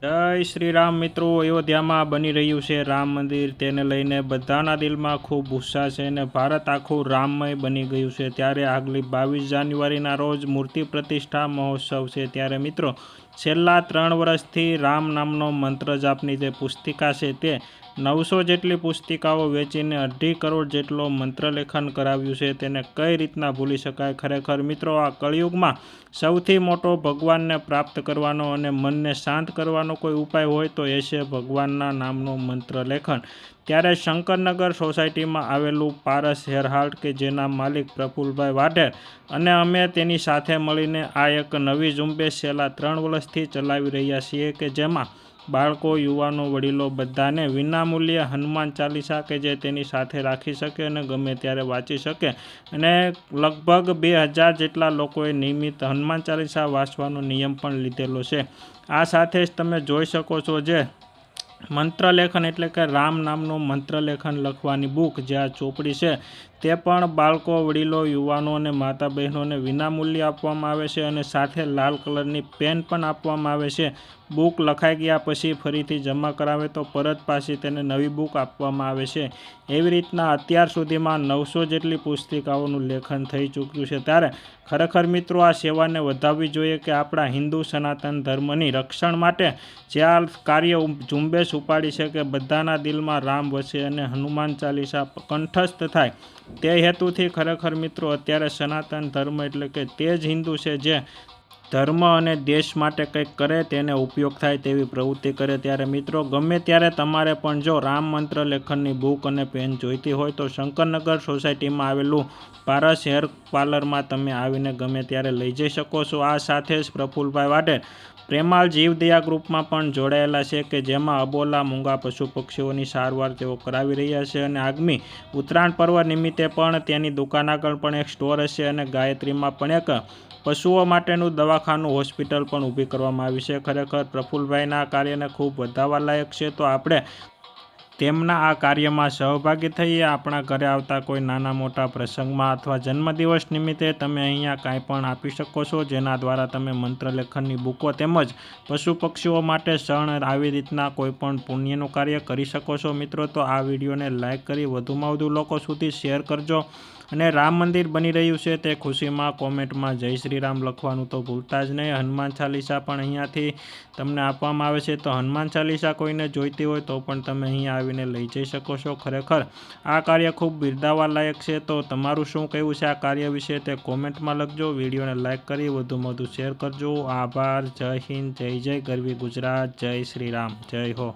જય શ્રી રામ મિત્રો, અયોધ્યામાં બની રહ્યું છે રામ મંદિર. તેને લઈને બધાના દિલમાં ખૂબ ઉત્સાહ છે અને ભારત આખું રામમય બની ગયું છે. ત્યારે આગલી 22 જાન્યુઆરીના રોજ મૂર્તિ પ્રતિષ્ઠા મહોત્સવ છે. ત્યારે મિત્રો, છેલ્લા 3 વર્ષથી રામ નામનો મંત્ર જાપની જે પુસ્તિકા છે તે 900 જેટલી પુસ્તિકાઓ વેચીને 2.5 કરોડ જેટલો મંત્રલેખન કરાવ્યું છે. તેને કઈ રીતના ભૂલી શકાય. ખરેખર મિત્રો, આ કળિયુગમાં સૌથી મોટો ભગવાનને પ્રાપ્ત કરવાનો અને મનને શાંત કરવાનો કોઈ ઉપાય હોય તો એ છે ભગવાનના નામનું મંત્ર લેખન. ત્યારે શંકરનગર સોસાયટીમાં આવેલું પારસ હેરહાલ્ટ કે જેના માલિક પ્રફુલભાઈ વાઢેર અને અમે તેની સાથે મળીને આ એક નવી ઝુંબેશ છેલ્લા 3 વર્ષથી ચલાવી રહ્યા છીએ કે જેમાં બાળકો, યુવાનો, વડીલો બધાને વિનામૂલ્યે હનુમાન ચાલીસા કે જે તેની સાથે રાખી શકે અને ગમે ત્યારે વાંચી શકે. અને લગભગ 2000 જેટલા લોકોએ નિયમિત હનુમાન ચાલીસા વાંચવાનો નિયમ પણ લીધેલો છે. આ સાથે જ તમે જોઈ શકો છો જે મંત્રલેખન એટલે કે રામ નામનું મંત્રલેખન લખવાની બુક જે આ ચોપડી છે તે પણ બાળકો, વડીલો, યુવાનો અને માતા બહેનોને વિનામૂલ્યે આપવામાં આવે છે અને સાથે લાલ કલરની પેન પણ આપવામાં આવે છે. બુક લખાઈ ગયા પછી ફરીથી જમા કરાવે તો પરત પાછી તેને નવી બુક આપવામાં આવે છે. એવી રીતના અત્યાર સુધીમાં 900 જેટલી પુસ્તિકાઓનું લેખન થઈ ચૂક્યું છે. ત્યારે ખરેખર મિત્રો, આ સેવાને વધારવી જોઈએ કે આપણા હિન્દુ સનાતન ધર્મની રક્ષણ માટે જે આ કાર્ય ઝુંબેશ ઉપાડી છે કે બધાના દિલમાં રામ વસે અને હનુમાન ચાલીસા કંઠસ્થ થાય. તે હેતુથી ખરેખર મિત્રો, અત્યારે સનાતન ધર્મ એટલે કે તે જ હિન્દુ છે જે ધર્મ અને દેશ માટે કંઈક કરે, તેને ઉપયોગ થાય તેવી પ્રવૃત્તિ કરે. ત્યારે મિત્રો, ગમે ત્યારે તમારે પણ જો રામ મંત્ર લેખનની બુક અને પેન જોઈતી હોય તો શંકરનગર સોસાયટીમાં આવેલું પારસ હેર પાર્લરમાં તમે આવીને ગમે ત્યારે લઈ જઈ શકો છો. આ સાથે જ પ્રફુલભાઈ વાઢેર પ્રેમાલ જીવદયા ગ્રુપમાં પણ જોડાયેલા છે કે જેમાં અબોલા, મૂંગા પશુ પક્ષીઓની સારવાર તેઓ કરાવી રહ્યા છે. અને આગામી ઉત્તરાયણ પર્વ નિમિત્તે પણ તેની દુકાન આગળ પણ એક સ્ટોર હશે અને ગાયત્રીમાં પણ એક પશુઓ માટેનું દવાખાનું, હોસ્પિટલ પણ ઊભી કરવામાં આવી છે. ખરેખર પ્રફુલભાઈના કાર્યને ખૂબ વધારવા લાયક છે. તો આપણે તેમના આ કાર્યમાં સહભાગી થઈએ. આપણા ઘરે આવતા કોઈ નાના મોટા પ્રસંગમાં અથવા જન્મદિવસ નિમિત્તે તમે અહીંયા કાંઈ પણ આપી શકો છો જેના દ્વારા તમે મંત્રલેખનની બુકો તેમજ પશુ પક્ષીઓ માટે શણ આવી રીતના કોઈ પણ પુણ્યનું કાર્ય કરી શકો છો. મિત્રો, તો આ વિડીયોને લાઇક કરી વધુમાં વધુ લોકો સુધી શેર કરજો. અને રામ મંદિર બની રહ્યું છે તે ખુશીમાં કોમેન્ટમાં જય શ્રી રામ લખવાનું તો ભૂલતા જ નહીં. હનુમાન ચાલીસા પણ અહીંયાથી તમને આપવામાં આવે છે. તો હનુમાન ચાલીસા કોઈને જોઈતી હોય તો પણ તમે અહીંયા આવીને લઈ જઈ શકો છો. ખરેખર આ કાર્ય ખૂબ બિરદાવવા લાયક છે. તો તમારું શું કહેવું છે આ કાર્ય વિશે તે કોમેન્ટમાં લખજો. વિડીયોને લાઇક કરી વધુમાં વધુ શેર કરજો. આભાર. જય હિન્દ, જય જય ગરવી ગુજરાત, જય શ્રી રામ, જય હો.